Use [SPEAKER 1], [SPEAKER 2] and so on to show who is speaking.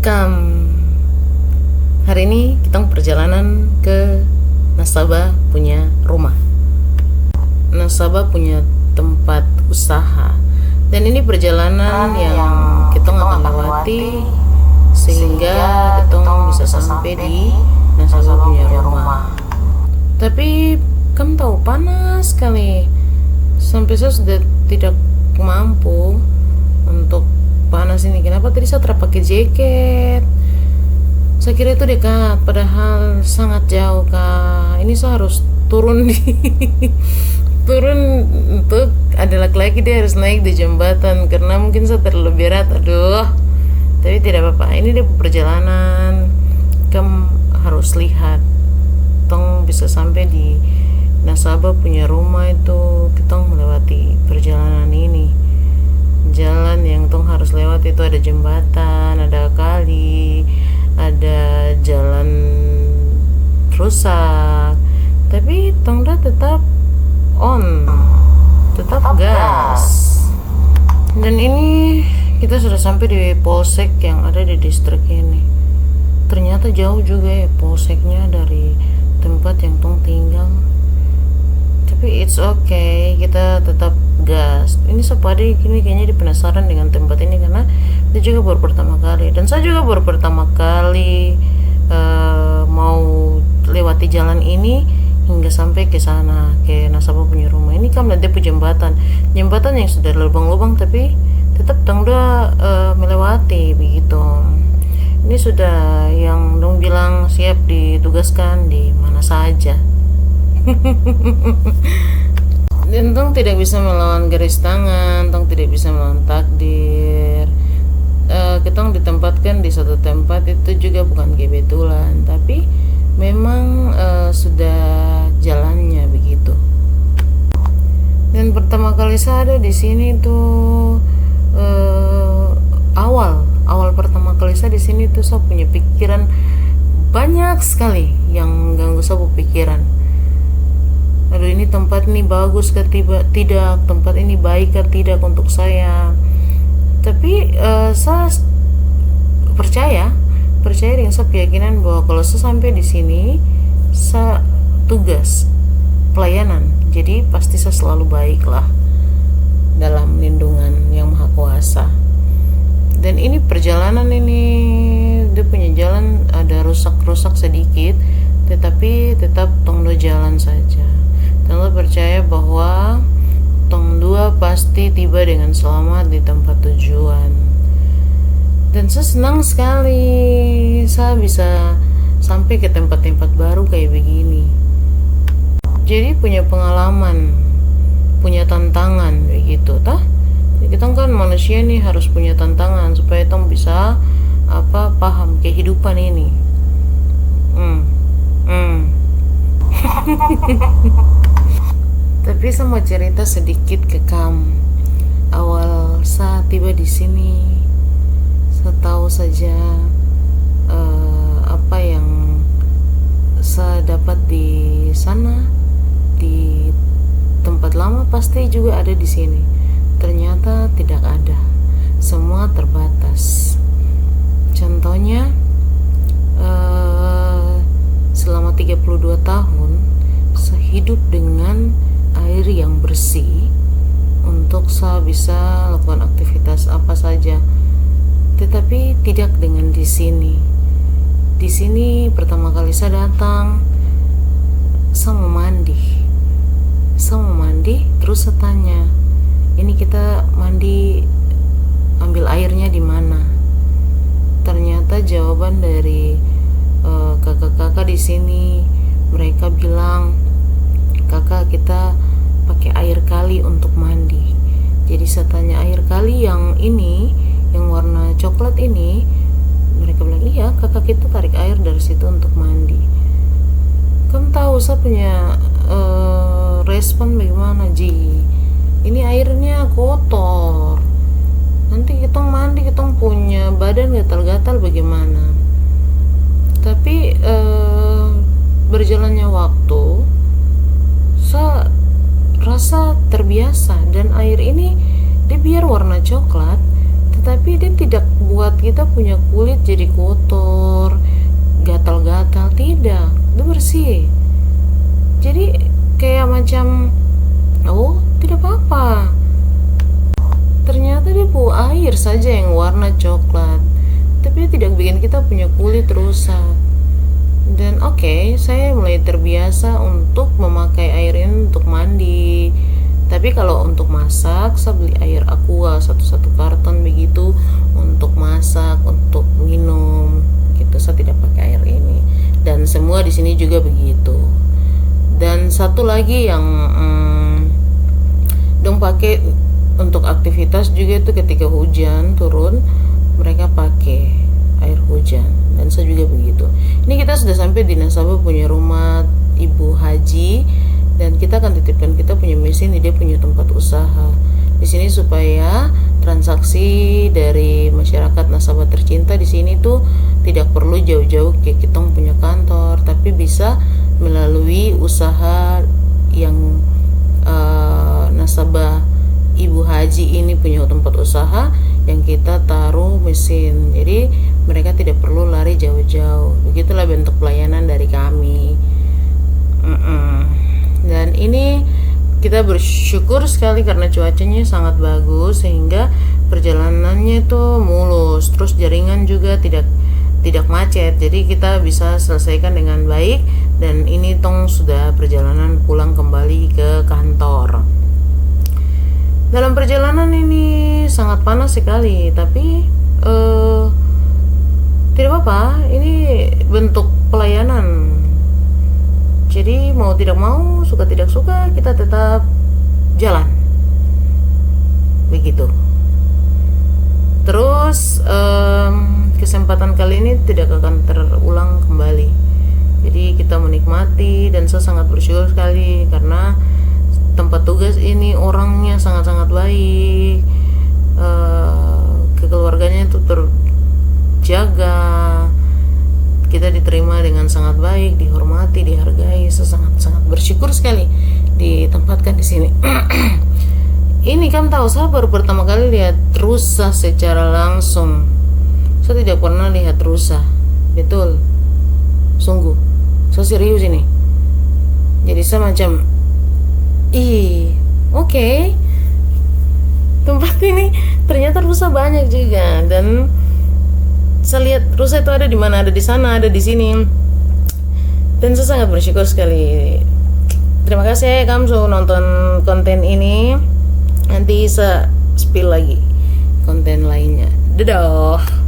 [SPEAKER 1] Kam, hari ini kita perjalanan ke nasabah punya rumah. Nasabah punya tempat usaha. Dan ini perjalanan yang kita akan lewati sehingga kita bisa sampai di nasabah punya rumah. Tapi kamu tahu panas sekali. Sampai saya sudah tidak mampu untuk panas ini. Kenapa tadi saya terpakai jaket? Saya kira itu dekat, padahal sangat jauh kak. Ini saya harus turun turun untuk ada laki-laki, dia harus naik di jembatan karena mungkin saya terlalu berat. Aduh, tapi tidak apa-apa. Ini dia perjalanan. Kamu harus lihat, tong bisa sampai di nasabah punya rumah itu. Kita melewati perjalanan ini. Jalan yang tong harus lewat itu ada jembatan, ada kali, ada jalan rusak, tapi tong tetap on, tetap gas. Dan ini kita sudah sampai di polsek yang ada di distrik ini. Ternyata jauh juga ya polseknya dari tempat yang tong tinggal, tapi it's okay, kita tetap gas. Ini sepadi ini kayaknya dia penasaran dengan tempat ini karena dia juga baru pertama kali, dan saya juga baru pertama kali mau lewati jalan ini hingga sampai ke sana, ke nasabah punya rumah. Ini kan ada jembatan yang sudah lubang-lubang tapi tetap dong melewati begitu. Ini sudah yang dong bilang siap ditugaskan di mana saja. Dan tong tidak bisa melawan garis tangan, tong tidak bisa melawan takdir. Kita ditempatkan di satu tempat itu juga bukan kebetulan, tapi memang sudah jalannya begitu. Dan pertama kali saya ada di sini tuh awal pertama kali saya di sini tuh saya punya pikiran banyak sekali yang ganggu saya pikiran. Aduh, ini tempat ini bagus kah tidak, tempat ini baik kah tidak untuk saya. Tapi saya percaya dengan saya keyakinan bahwa kalau saya sampai di sini, saya tugas pelayanan, jadi pasti saya selalu baik lah dalam lindungan yang maha kuasa. Dan ini perjalanan ini dia punya jalan ada rusak-rusak sedikit, tetapi tetap tongdo jalan saja. Dan lo percaya bahwa tong dua pasti tiba dengan selamat di tempat tujuan. Dan saya senang sekali saya bisa sampai ke tempat-tempat baru kayak begini. Jadi punya pengalaman, punya tantangan begitu, tah? Kita kan manusia nih harus punya tantangan supaya tong bisa paham kehidupan ini. Tapi saya mau cerita sedikit ke kamu. Awal saya tiba di sini, saya tahu saja apa yang saya dapat di sana, di tempat lama pasti juga ada di sini. Ternyata tidak ada, semua terbatas. Contohnya selama 32 tahun saya hidup dengan air yang bersih untuk saya bisa lakukan aktivitas apa saja. Tetapi tidak dengan di sini. Di sini pertama kali saya datang, saya mau mandi. Terus saya tanya, ini kita mandi ambil airnya di mana? Ternyata jawaban dari kakak-kakak di sini, mereka bilang, kakak kita pakai air kali untuk mandi. Jadi saya tanya, air kali yang ini, yang warna coklat ini? Mereka bilang, iya, kakak kita tarik air dari situ untuk mandi. Kamu tahu saya punya respon bagaimana, Ji? Ini airnya kotor, nanti kita mandi, kita punya badan gatal-gatal bagaimana? Tapi berjalannya waktu saya rasa terbiasa, dan air ini dia biar warna coklat tetapi dia tidak membuat kita punya kulit jadi kotor, gatal-gatal. Tidak, itu bersih. Jadi kayak macam, oh tidak apa-apa, ternyata dia air saja yang warna coklat, tapi tidak bikin kita punya kulit rusak. Dan saya mulai terbiasa untuk memakai air ini untuk mandi. Tapi kalau untuk masak, saya beli air aqua satu karton begitu untuk masak, untuk minum. Gitu, saya tidak pakai air ini. Dan semua di sini juga begitu. Dan satu lagi yang dong pakai untuk aktivitas juga itu ketika hujan turun, mereka pakai air hujan. Dan saya juga begitu. Ini kita sudah sampai di nasabah punya rumah Ibu Haji, dan kita akan titipkan kita punya mesin di dia punya tempat usaha di sini supaya transaksi dari masyarakat nasabah tercinta di sini tuh tidak perlu jauh-jauh ke kita punya kantor, tapi bisa melalui usaha yang nasabah Ibu Haji ini punya tempat usaha yang kita taruh mesin, jadi mereka tidak perlu lari jauh-jauh. Begitulah bentuk pelayanan dari kami. Dan ini kita bersyukur sekali karena cuacanya sangat bagus sehingga perjalanannya itu mulus, terus jaringan juga tidak macet, jadi kita bisa selesaikan dengan baik. Dan ini sudah perjalanan pulang kembali ke kantor. Dalam perjalanan ini sangat panas sekali, tapi tidak apa-apa, ini bentuk pelayanan. Jadi mau tidak mau, suka tidak suka, kita tetap jalan. Begitu. Terus kesempatan kali ini tidak akan terulang kembali. Jadi kita menikmati, dan saya sangat bersyukur sekali karena tempat tugas ini orangnya sangat-sangat baik, kekeluarganya itu terjaga, kita diterima dengan sangat baik, dihormati, dihargai. Saya sangat-sangat bersyukur sekali ditempatkan di sini. Ini kamu tahu, saya baru pertama kali lihat rusa secara langsung. Saya tidak pernah lihat rusa, betul, sungguh, saya serius ini. Jadi saya macam, tempat ini ternyata rusa banyak juga. Dan saya lihat rusa itu ada di mana, ada di sana, ada di sini. Dan saya sangat bersyukur sekali. Terima kasih kamu sudah nonton konten ini. Nanti saya spill lagi konten lainnya. Dadah.